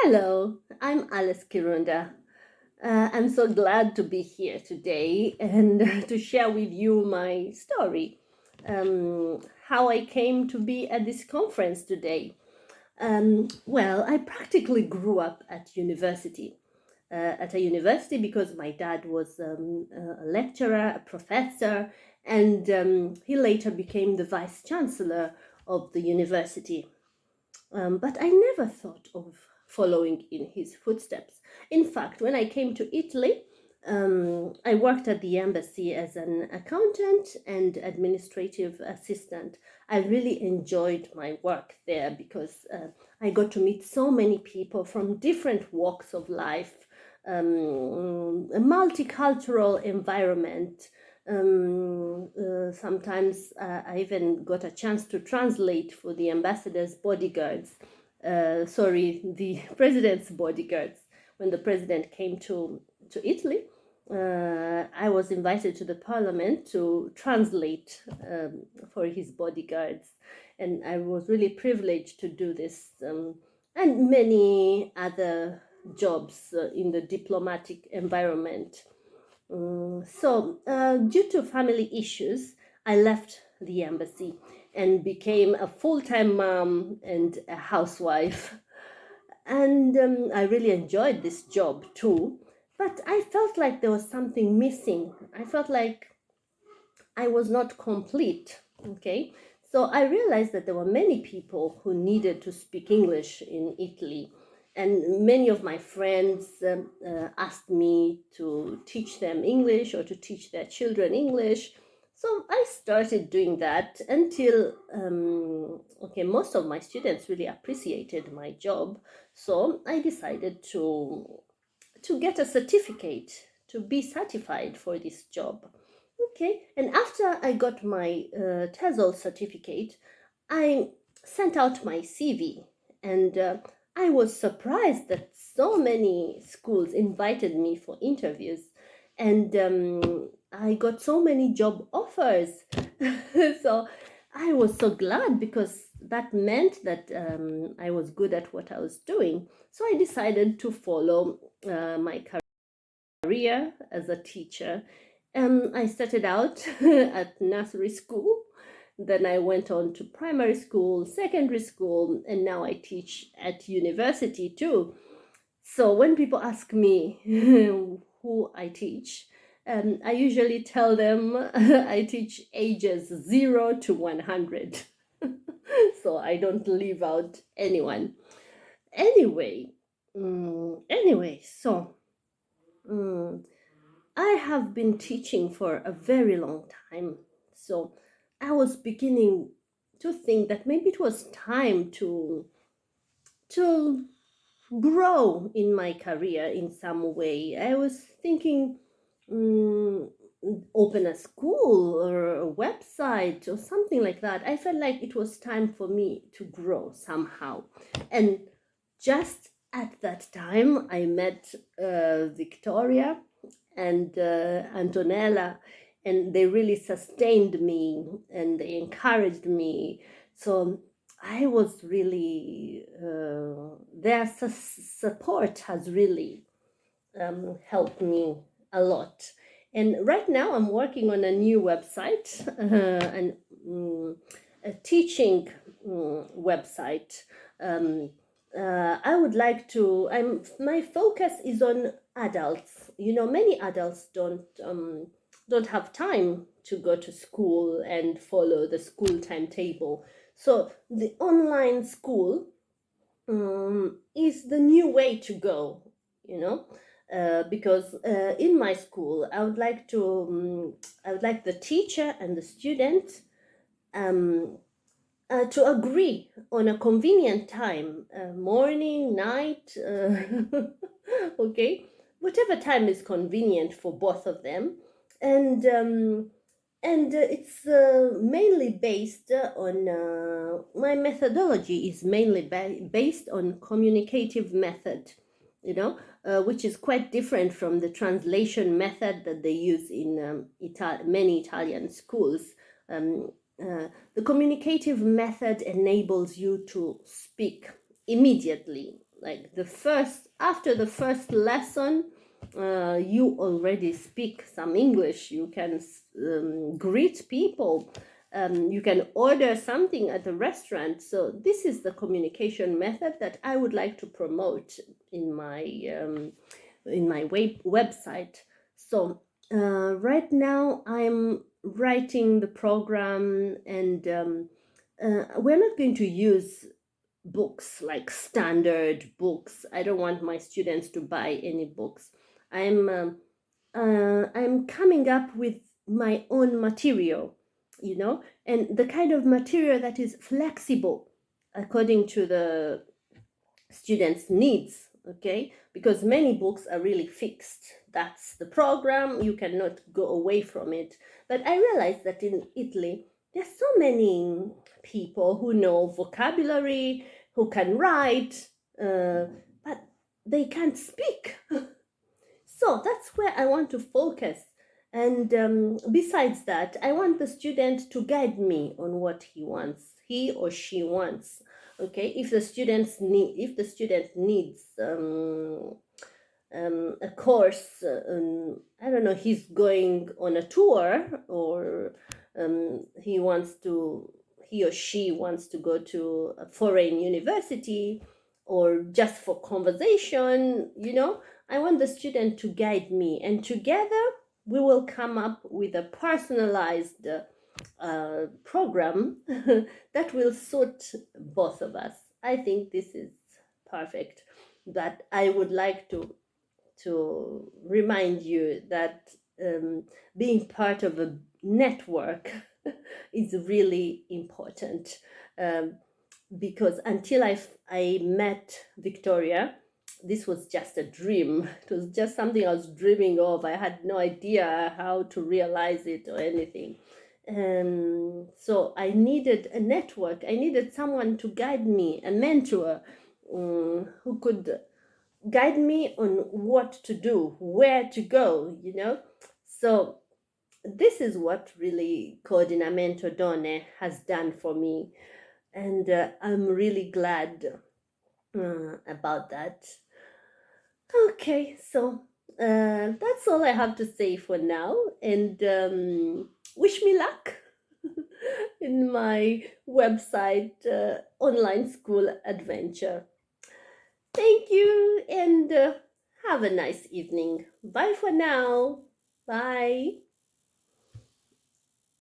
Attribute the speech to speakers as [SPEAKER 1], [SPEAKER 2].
[SPEAKER 1] Hello, I'm Alice Kirunda. I'm so glad to be here today and to share with you my story, how I came to be at this conference today. Well, I practically grew up at university. At a university because my dad was a lecturer, a professor, and he later became the vice chancellor of the university. But I never thought of following in his footsteps. In fact, when I came to Italy, I worked at the embassy as an accountant and administrative assistant. I really enjoyed my work there because I got to meet so many people from different walks of life, a multicultural environment. Sometimes I even got a chance to translate for the ambassador's bodyguards. The president's bodyguards. When the president came to Italy, I was invited to the parliament to translate for his bodyguards. And I was really privileged to do this and many other jobs in the diplomatic environment. Due to family issues, I left the embassy and became a full-time mom and a housewife. And I really enjoyed this job too, but I felt like there was something missing. I felt like I was not complete. Okay. So I realized that there were many people who needed to speak English in Italy. And many of my friends asked me to teach them English or to teach their children English. So I started doing that until, most of my students really appreciated my job. So I decided to get a certificate, to be certified for this job. Okay, and after I got my TESOL certificate, I sent out my CV, and I was surprised that so many schools invited me for interviews, and I got so many job offers. So I was so glad because that meant that I was good at what I was doing. So I decided to follow my career as a teacher. I started out at nursery school, then I went on to primary school, secondary school, and now I teach at university too. So when people ask me who I teach, I usually tell them I teach ages 0 to 100. So I don't leave out anyone. Anyway, so I have been teaching for a very long time. So I was beginning to think that maybe it was time to grow in my career in some way. I was thinking, open a school or a website or something like that. I felt like it was time for me to grow somehow. And just at that time, I met Victoria and Antonella, and they really sustained me and they encouraged me. So I was really, their support has really helped me a lot. And right now I'm working on a new website, a teaching website. I would like to, my focus is on adults. You know, many adults don't have time to go to school and follow the school timetable. So the online school is the new way to go, you know, because in my school, I would like the teacher and the student to agree on a convenient time, morning, night, okay, whatever time is convenient for both of them, and it's mainly based on my methodology is mainly based on communicative method, you know, which is quite different from the translation method that they use in many Italian schools. The communicative method enables you to speak immediately like after the first lesson, you already speak some English. You can greet people. You can order something at a restaurant. So this is the communication method that I would like to promote in my website. So right now I'm writing the program, and we're not going to use books like standard books. I don't want my students to buy any books. I'm coming up with my own material, and the kind of material that is flexible according to the students' needs, okay? Because many books are really fixed. That's the program, you cannot go away from it. But I realized that in Italy, there's so many people who know vocabulary, who can write, but they can't speak. So that's where I want to focus. And besides that, I want the student to guide me on what he or she wants. Okay, if the student needs a course, I don't know, he's going on a tour, or he or she wants to go to a foreign university, or just for conversation, I want the student to guide me, and together we will come up with a personalized program that will suit both of us. I think this is perfect. But I would like to remind you that being part of a network is really important, because until I met Victoria, this was just a dream. It was just something I was dreaming of. I had no idea how to realize it or anything. So I needed a network. I needed someone to guide me, a mentor, who could guide me on what to do, where to go, So this is what really Coordinamento Donne has done for me. And I'm really glad about that. Okay, so that's all I have to say for now. And wish me luck in my website online school adventure. Thank you, and have a nice evening. Bye for now. Bye.